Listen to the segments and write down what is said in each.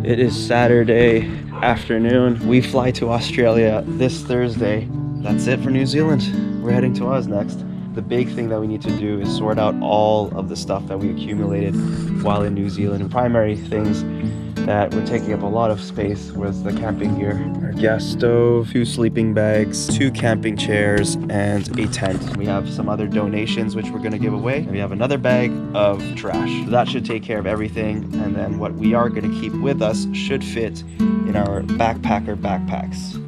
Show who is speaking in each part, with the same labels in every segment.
Speaker 1: It is Saturday afternoon. We fly to Australia this Thursday. That's it for New Zealand. We're heading to Oz next. The big thing that we need to do is sort out all of the stuff that we accumulated while in New Zealand. Primary things that were taking up a lot of space was the camping gear. Our gas stove, 2 sleeping bags, 2 camping chairs, and a tent. We have some other donations which we're gonna give away. And we have another bag of trash. So that should take care of everything. And then what we are gonna keep with us should fit in our backpacker backpacks.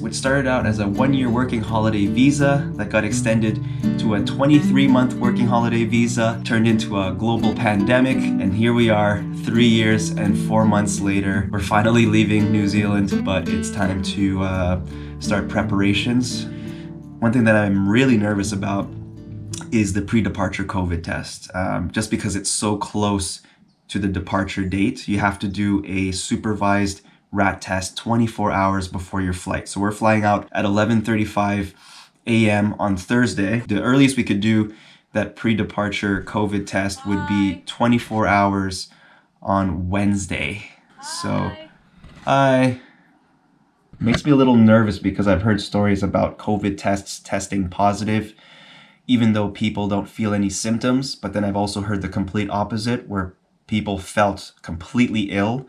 Speaker 1: Which started out as a 1-year working holiday visa that got extended to a 23-month working holiday visa, turned into a global pandemic, and here we are 3 years and 4 months later. We're finally leaving New Zealand, but it's time to start preparations. One thing that I'm really nervous about is the pre-departure COVID test. Just because it's so close to the departure date, you have to do a supervised rat test 24 hours before your flight. So we're flying out at 11:35 a.m. on Thursday. The earliest we could do that pre-departure COVID test would be 24 hours on Wednesday. So, hi. Makes me a little nervous because I've heard stories about COVID tests testing positive, even though people don't feel any symptoms. But then I've also heard the complete opposite, where people felt completely ill.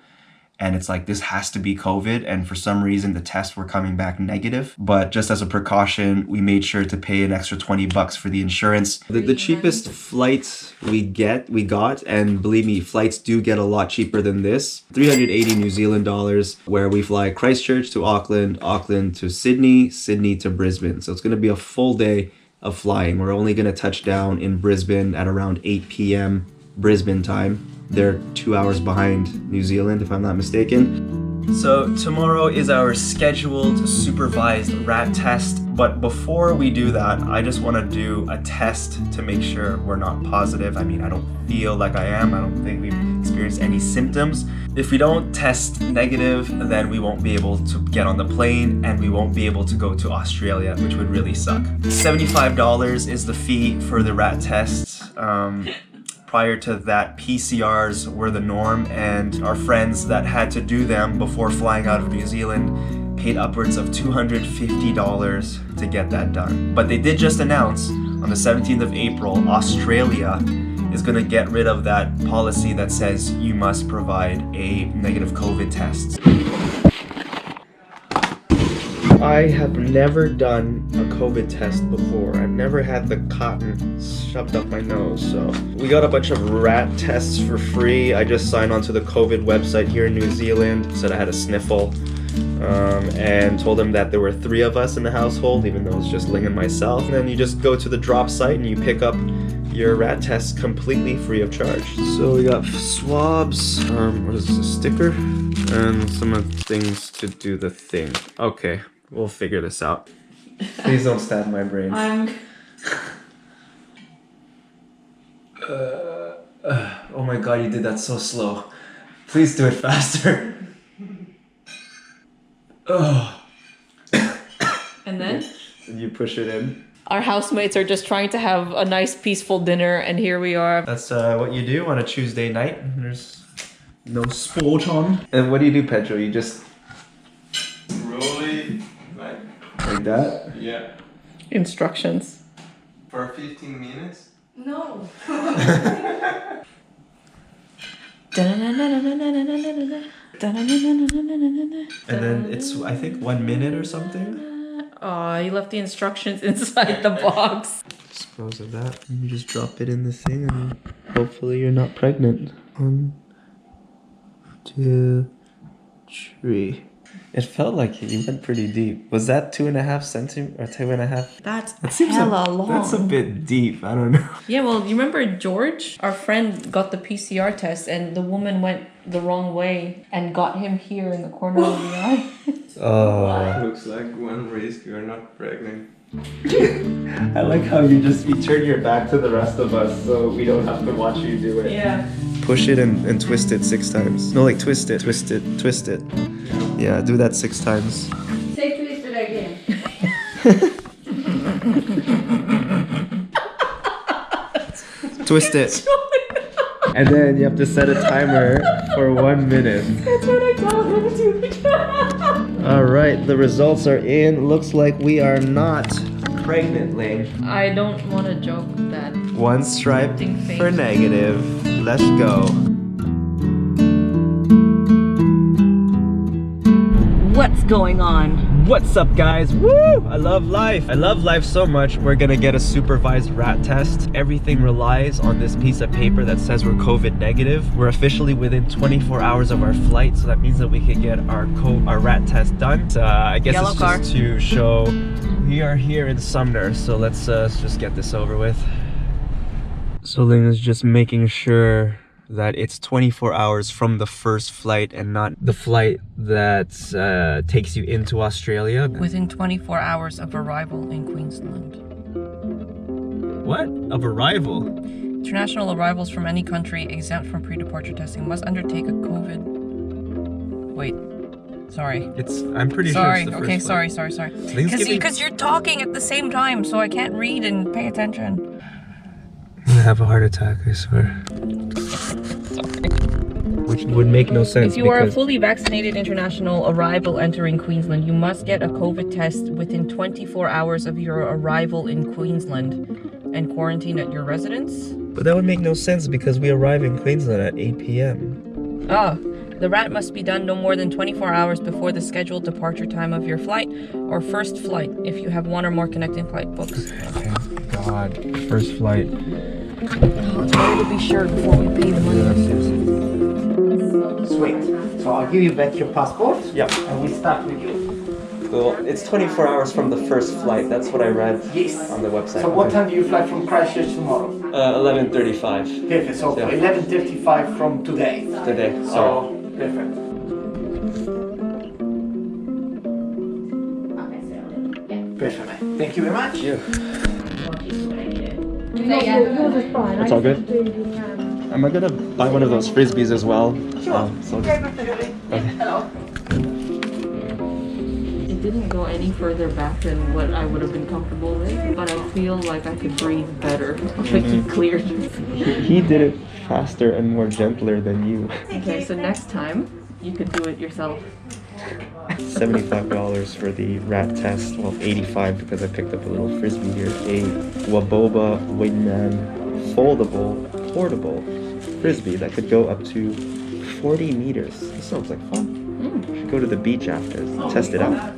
Speaker 1: And it's like, this has to be COVID. And for some reason, the tests were coming back negative. But just as a precaution, we made sure to pay an extra $20 for the insurance. The cheapest flights we got, and believe me, flights do get a lot cheaper than this. 380 New Zealand dollars, where we fly Christchurch to Auckland, Auckland to Sydney, Sydney to Brisbane. So it's going to be a full day of flying. We're only going to touch down in Brisbane at around 8 p.m. Brisbane time. They're 2 hours behind New Zealand, if I'm not mistaken. So tomorrow is our scheduled supervised rat test. But before we do that, I just want to do a test to make sure we're not positive. I mean, I don't feel like I am. I don't think we've experienced any symptoms. If we don't test negative, then we won't be able to get on the plane and we won't be able to go to Australia, which would really suck. $75 is the fee for the rat test. Prior to that, PCRs were the norm, and our friends that had to do them before flying out of New Zealand paid upwards of $250 to get that done. But they did just announce on the 17th of April, Australia is going to get rid of that policy that says you must provide a negative COVID test. I have never done a COVID test before. I've never had the cotton shoved up my nose, so we got a bunch of rat tests for free. I just signed onto the COVID website here in New Zealand, said I had a sniffle, and told them that there were 3 of us in the household, even though it's just Ling and myself. And then you just go to the drop site and you pick up your rat test completely free of charge. So we got swabs, what is this, a sticker? And some of the things to do the thing. Okay. We'll figure this out. Please don't stab my brain. Oh my god, you did that so slow. Please do it faster. Oh.
Speaker 2: And then?
Speaker 1: You push it in.
Speaker 2: Our housemates are just trying to have a nice peaceful dinner, and here we are.
Speaker 1: That's what you do on a Tuesday night. There's no sport on. And what do you do, Pedro? You just... Like that?
Speaker 3: Yeah.
Speaker 2: Instructions.
Speaker 3: For 15 minutes?
Speaker 2: No.
Speaker 1: And then it's, I think, 1 minute or something.
Speaker 2: Oh, you left the instructions inside the box.
Speaker 1: Dispose of that. And you just drop it in the thing and hopefully you're not pregnant. 1, 2, 3. It felt like you went pretty deep. Was that 2.5 centimeters or 2.5?
Speaker 2: That's hella long.
Speaker 1: That's a bit deep. I don't know.
Speaker 2: Yeah, well, you remember George? Our friend got the PCR test and the woman went the wrong way and got him here in the corner of the eye.
Speaker 1: Oh.
Speaker 3: Looks like one risk you're not pregnant.
Speaker 1: I like how you turn your back to the rest of us so we don't have to watch you do it.
Speaker 2: Yeah.
Speaker 1: Push it and twist it 6 times. No, like twist it. Yeah, do that 6 times.
Speaker 4: Say twist it again.
Speaker 1: Twist it. And then you have to set a timer for 1 minute.
Speaker 2: That's what I told him to.
Speaker 1: Alright, the results are in. Looks like we are not pregnant, Lane.
Speaker 2: I don't want to joke that.
Speaker 1: One stripe
Speaker 2: Acting fake.
Speaker 1: for negative. Let's go.
Speaker 2: What's going on?
Speaker 1: What's up, guys? Woo! I love life. I love life so much. We're gonna get a supervised rat test. Everything relies on this piece of paper that says we're COVID negative. We're officially within 24 hours of our flight, so that means that we can get our rat test done. I guess
Speaker 2: Yellow
Speaker 1: it's
Speaker 2: car.
Speaker 1: just to show we are here in Sumner, so let's just get this over with. So Ling is just making sure that it's 24 hours from the first flight and not the flight that takes you into Australia.
Speaker 2: Within 24 hours of arrival in Queensland.
Speaker 1: What? Of arrival?
Speaker 2: International arrivals from any country exempt from pre-departure testing must undertake a COVID... Wait. Sorry.
Speaker 1: I'm pretty sure
Speaker 2: Sorry.
Speaker 1: it's the first
Speaker 2: Okay,
Speaker 1: flight.
Speaker 2: sorry.
Speaker 1: Ling's giving-
Speaker 2: Because you're talking at the same time, so I can't read and pay attention.
Speaker 1: I'm gonna have a heart attack, I swear. Which would make no sense.
Speaker 2: If you are a fully vaccinated international arrival entering Queensland, you must get a COVID test within 24 hours of your arrival in Queensland and quarantine at your residence.
Speaker 1: But that would make no sense because we arrive in Queensland at 8 p.m.
Speaker 2: The rat must be done no more than 24 hours before the scheduled departure time of your flight or first flight if you have one or more connecting flight books.
Speaker 1: Thank God. First flight.
Speaker 2: It's better to be sure before we pay the money.
Speaker 5: Sweet. So I'll give you back your passport.
Speaker 1: Yep.
Speaker 5: And we start with you.
Speaker 1: Cool. It's 24 hours from the first flight. That's what I read
Speaker 5: Yes.
Speaker 1: on the website.
Speaker 5: So what time do you fly from Christchurch tomorrow?
Speaker 1: 11:35
Speaker 5: Perfect. So
Speaker 1: Yeah.
Speaker 5: 11:35 from today.
Speaker 1: today.
Speaker 5: So perfect. Perfect. Thank you very much.
Speaker 1: Yeah. It's all good. I'm gonna buy one of those frisbees as well.
Speaker 5: Sure.
Speaker 1: So
Speaker 5: Hello.
Speaker 2: It didn't go any further back than what I would have been comfortable with, but I feel like I could breathe better. Like he cleared.
Speaker 1: he did it faster and more gentler than you.
Speaker 2: Okay, so next time you could do it yourself.
Speaker 1: $75 for the rat test. Well, 85 because I picked up a little frisbee here. A Waboba Wingman foldable portable frisbee that could go up to 40 meters. This sounds like fun. We should go to the beach after. Test it out.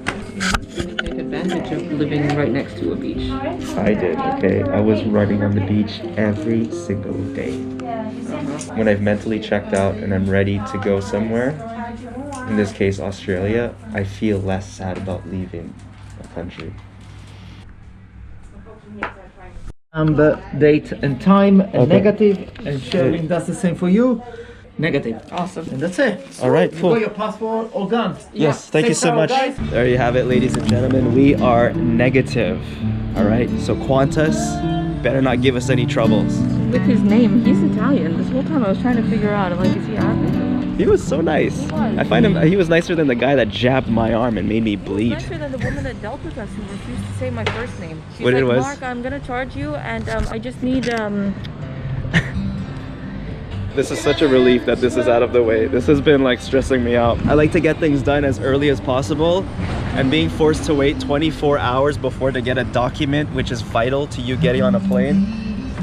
Speaker 2: Take advantage of living right next to a beach.
Speaker 1: I did, okay? I was running on the beach every single day. When I've mentally checked out and I'm ready to go somewhere, in this case Australia, I feel less sad about leaving a country.
Speaker 5: The date and time and
Speaker 1: Okay.
Speaker 5: negative, and Sherling does the same for you. Negative.
Speaker 2: Awesome.
Speaker 5: And that's it.
Speaker 1: All right,
Speaker 5: You
Speaker 1: cool.
Speaker 5: got your passport all gone.
Speaker 1: Yes, thank you
Speaker 5: Safe
Speaker 1: so
Speaker 5: travel,
Speaker 1: much.
Speaker 5: guys.
Speaker 1: There you have it, ladies and gentlemen. We are negative. All right, so Qantas better not give us any troubles.
Speaker 2: With his name, he's Italian. This whole time I was trying to figure out, like, is he Arabic?
Speaker 1: He was so nice. I find him, he was nicer than the guy that jabbed my arm and made me bleed.
Speaker 2: Nicer than the woman that dealt with us who refused to say my first name. She's
Speaker 1: What
Speaker 2: like,
Speaker 1: it was?
Speaker 2: Mark, I'm gonna charge you, and I just need
Speaker 1: This is such a relief that this is out of the way. This has been like stressing me out. I like to get things done as early as possible, and being forced to wait 24 hours before to get a document which is vital to you getting on a plane.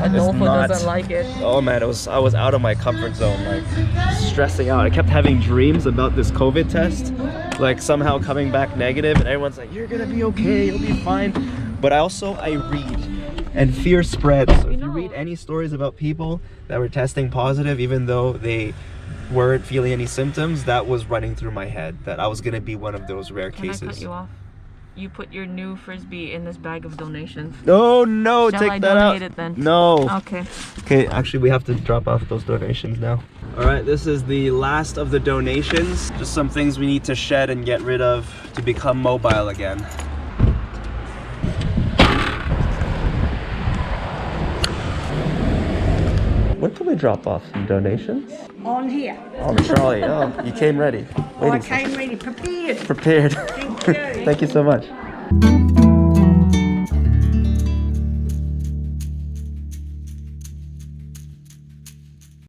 Speaker 2: Adolfo
Speaker 1: not-
Speaker 2: doesn't like it.
Speaker 1: Oh man, I was out of my comfort zone, like stressing out. I kept having dreams about this COVID test, like somehow coming back negative, and everyone's like, "You're gonna be okay, you'll be fine." But I read, and fear spreads. So if you read any stories about people that were testing positive, even though they weren't feeling any symptoms, that was running through my head that I was gonna be one of those rare
Speaker 2: Can I
Speaker 1: cases.
Speaker 2: cut you off? You put your new frisbee in this bag of donations.
Speaker 1: No, no,
Speaker 2: Shall
Speaker 1: take
Speaker 2: I
Speaker 1: that out.
Speaker 2: donate it then?
Speaker 1: No.
Speaker 2: Okay.
Speaker 1: Okay, actually we have to drop off those donations now. All right, this is the last of the donations. Just some things we need to shed and get rid of to become mobile again. When can we drop off some donations?
Speaker 6: On here.
Speaker 1: On the trolley. Oh, you came ready.
Speaker 6: I came ready prepared.
Speaker 1: Prepared.
Speaker 6: Thank you.
Speaker 1: Thank you so much.